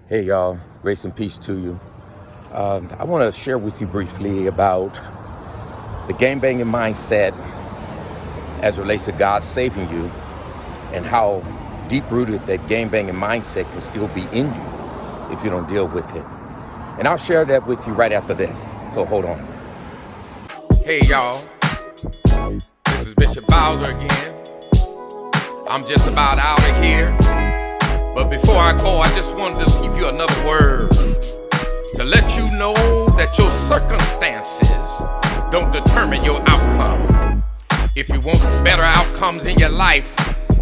Hey y'all, grace and peace to you. I want to share with you briefly about the gangbanging mindset as it relates to God saving you and how deep-rooted that gangbanging mindset can still be in you if you don't deal with it. And I'll share that with you right after this, so hold on. Hey y'all, this is Bishop Bowser again. I'm just about out of here. But before I go, I just wanted to give you another word to let you know that your circumstances don't determine your outcome. If you want better outcomes in your life,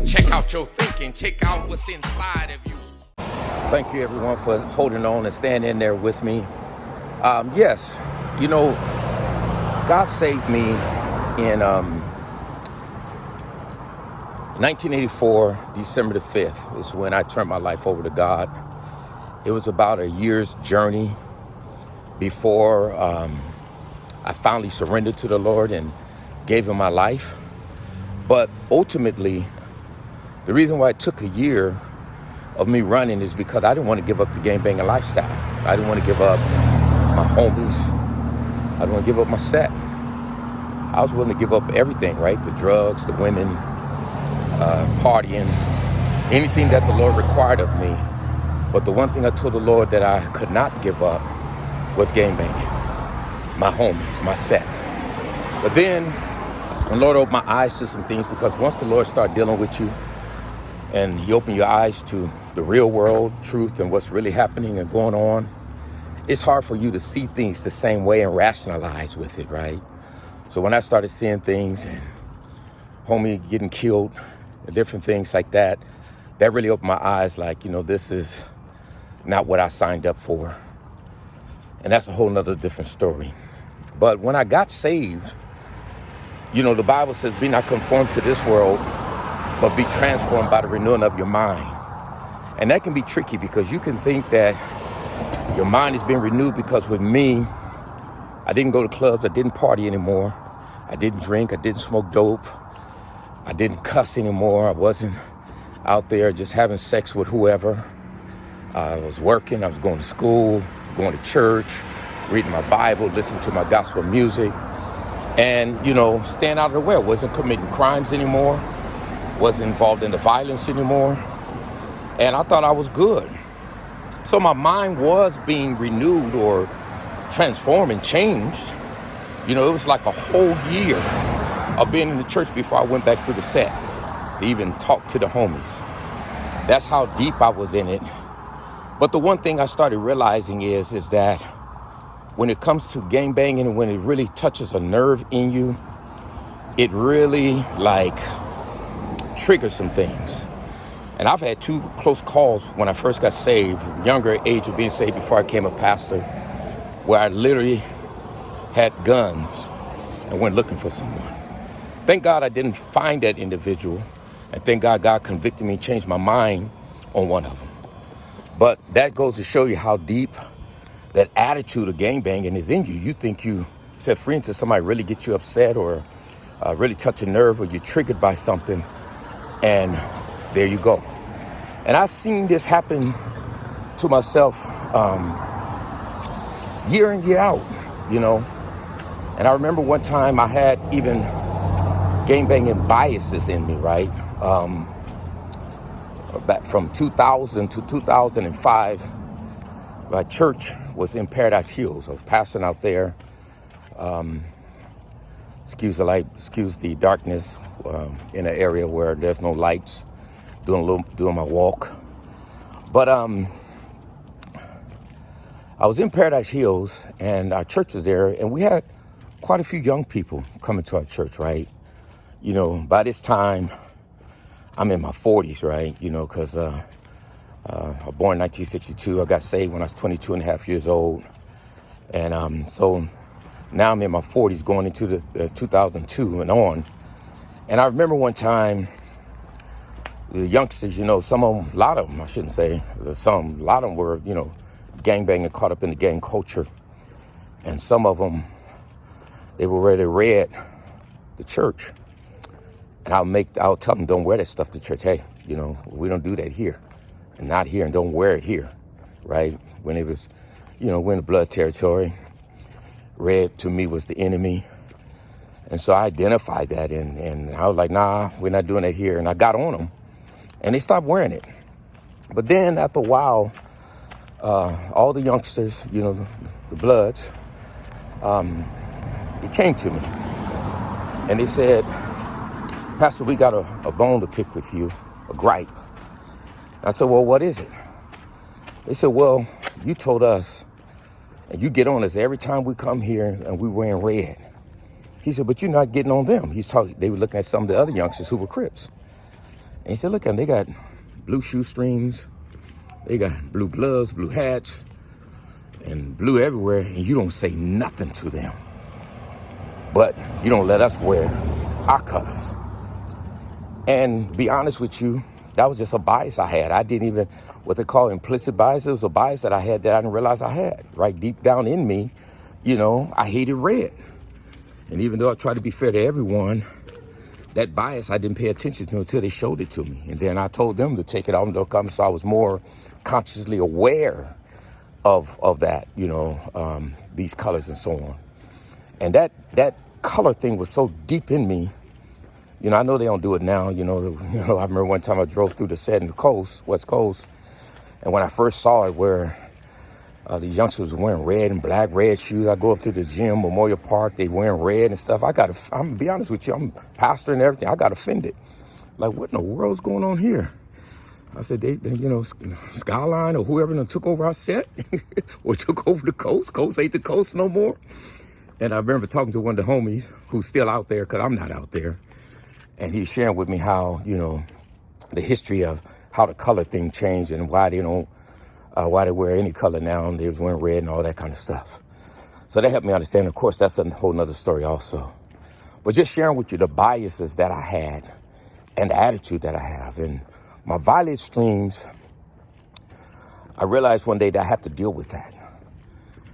check out your thinking, check out what's inside of you. Thank you everyone for holding on and standing in there with me. Yes, you know, God saved me in 1984, December the 5th is when I turned my life over to God. It was about a year's journey before I finally surrendered to the Lord and gave him my life. But ultimately, the reason why it took a year of me running is because I didn't want to give up the gangbanging lifestyle. I didn't want to give up my homies. I didn't want to give up my set. I was willing to give up everything, right? The drugs, the women, partying, anything that the Lord required of me. But the one thing I told the Lord that I could not give up was gangbanging, my homies, my set. But then the Lord opened my eyes to some things, because once the Lord started dealing with you and he opened your eyes to the real world, truth, and what's really happening and going on, it's hard for you to see things the same way and rationalize with it, right? So when I started seeing things and homie getting killed, different things like that, that really opened my eyes, like, you know, this is not what I signed up for. And that's a whole nother different story. But when I got saved, you know, the Bible says, be not conformed to this world, but be transformed by the renewing of your mind. And that can be tricky, because you can think that your mind is being renewed, because with me, I didn't go to clubs, I didn't party anymore, I didn't drink, I didn't smoke dope, I didn't cuss anymore. I wasn't out there just having sex with whoever. I was working, I was going to school, going to church, reading my Bible, listening to my gospel music, and, you know, staying out of the way. I wasn't committing crimes anymore, wasn't involved in the violence anymore, and I thought I was good. So my mind was being renewed or transformed and changed. You know, it was like a whole year of being in the church before I went back to the set to even talk to the homies. That's how deep I was in it. But the one thing I started realizing is that when it comes to gangbanging, and when it really touches a nerve in you, it really like triggers some things. And I've had two close calls when I first got saved, younger age of being saved before I became a pastor, where I literally had guns and went looking for someone. Thank God I didn't find that individual, and thank God God convicted me and changed my mind on one of them. But that goes to show you how deep that attitude of gangbanging is in you. You think you set free until somebody really gets you upset, or really touch a nerve, or you're triggered by something, and there you go. And I've seen this happen to myself year in, year out, you know. And I remember one time I had even gangbanging biases in me, right? Back from 2000 to 2005, my church was in Paradise Hills. I was pastoring out there. Excuse the light, excuse the darkness, in an area where there's no lights, doing my walk. But I was in Paradise Hills, and our church was there, and we had quite a few young people coming to our church, right? You know, by this time, I'm in my 40s, right? You know, because I was born in 1962. I got saved when I was 22 and a half years old. And so now I'm in my 40s, going into the 2002 and on. And I remember one time, the youngsters, you know, a lot of them, I shouldn't say, a lot of them were, you know, gangbanging, caught up in the gang culture. And some of them, they were ready to raid the church. And I'll tell them, don't wear that stuff to church. Hey, you know, we don't do that here, and not here, and don't wear it here. right? When it was, we're in the blood territory. Red to me was the enemy. And so I identified that, and I was like, nah, we're not doing that here. And I got on them, and they stopped wearing it. But then after a while, all the youngsters, the Bloods, they came to me, and they said, Pastor, we got a bone to pick with you, a gripe. I said, well, what is it? They said, well, you told us, and you get on us every time we come here and we wearing red. He said, but you're not getting on them. They were looking at some of the other youngsters who were Crips. And he said, look at them, they got blue shoestrings, they got blue gloves, blue hats, and blue everywhere, and you don't say nothing to them. But you don't let us wear our colors. And to be honest with you, that was just a bias I had. I didn't even, what they call implicit bias, it was a bias that I had that I didn't realize I had. Right deep down in me, I hated red. And even though I tried to be fair to everyone, that bias I didn't pay attention to until they showed it to me. And then I told them to take it off and come, so I was more consciously aware of that, these colors and so on. And that color thing was so deep in me. I know they don't do it now. I remember one time I drove through the set in the coast, West Coast, and when I first saw it, where these youngsters were wearing red and black, red shoes. I go up to the gym, Memorial Park, they wearing red and stuff. I'm gonna be honest with you, I'm pastor and everything. I got offended. Like, what in the world's going on here? I said, they Skyline or whoever done took over our set or took over the coast. Coast ain't the coast no more. And I remember talking to one of the homies who's still out there, because I'm not out there. And he's sharing with me how, the history of how the color thing changed and why they don't, why they wear any color now. And they was wearing red and all that kind of stuff. So that helped me understand. Of course, that's a whole nother story also. But just sharing with you the biases that I had and the attitude that I have. And my violent streams, I realized one day that I had to deal with that.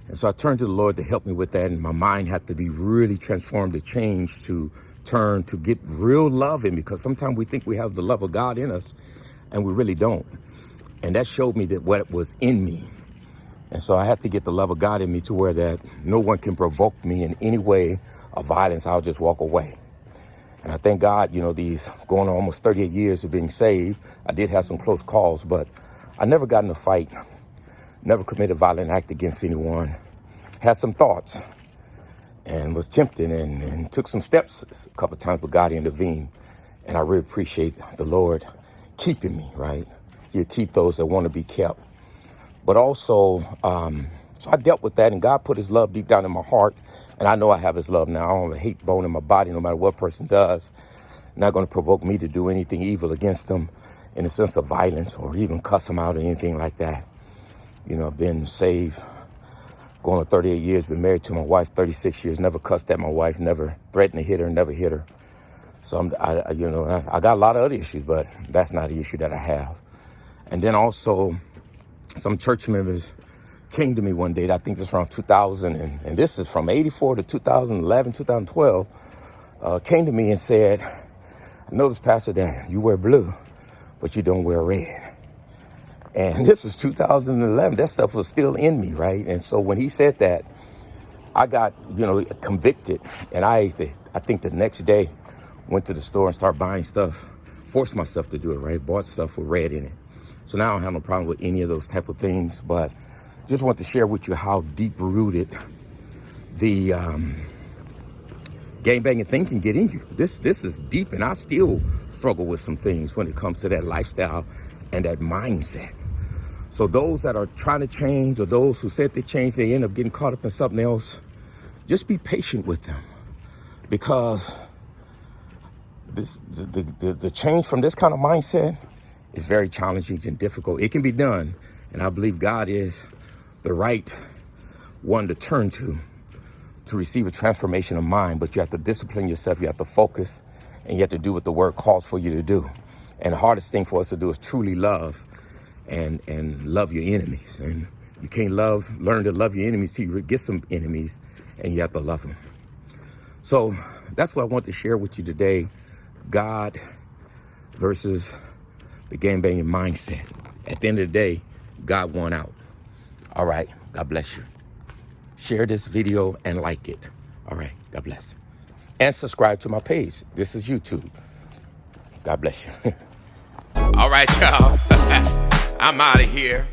And so I turned to the Lord to help me with that. And my mind had to be really transformed, to change, to turn, to get real love in me. Because sometimes we think we have the love of God in us, and we really don't. And that showed me that what was in me. And so I had to get the love of God in me to where that no one can provoke me in any way of violence. I'll just walk away. And I thank God, these going on almost 38 years of being saved, I did have some close calls, but I never got in a fight, never committed a violent act against anyone, had some thoughts and was tempted and took some steps a couple of times, but God intervened. And I really appreciate the Lord keeping me, right? He'll keep those that want to be kept. But also, so I dealt with that, and God put his love deep down in my heart. And I know I have his love now. I don't have a hate bone in my body, no matter what person does. Not going to provoke me to do anything evil against them in the sense of violence or even cuss them out or anything like that. I've been saved going on 38 years, been married to my wife 36 years, never cussed at my wife, never threatened to hit her, never hit her. So I got a lot of other issues, but that's not the issue that I have. And then also some church members came to me one day, I think this was around 2000, and this is from 84 to 2011, 2012, came to me and said, I noticed, Pastor, that you wear blue, but you don't wear red. And this was 2011. That stuff was still in me, right? And so when he said that, I got, convicted. And I think the next day, went to the store and started buying stuff, forced myself to do it, right? Bought stuff with red in it. So now I don't have no problem with any of those type of things, but just want to share with you how deep-rooted the gangbanging thing can get in you. This is deep, and I still struggle with some things when it comes to that lifestyle and that mindset. So those that are trying to change, or those who said they changed, they end up getting caught up in something else, just be patient with them, because the change from this kind of mindset is very challenging and difficult. It can be done, and I believe God is the right one to turn to receive a transformation of mind. But you have to discipline yourself, you have to focus, and you have to do what the word calls for you to do. And the hardest thing for us to do is truly love and love your enemies. And you can't learn to love your enemies till you get some enemies, and you have to love them. So that's what I want to share with you today. God versus the gangbanging mindset. At the end of the day, God won out. All right. God bless you. Share this video and like it. All right. God bless. And subscribe to my page. This is YouTube. God bless you. All right, y'all. I'm out of here.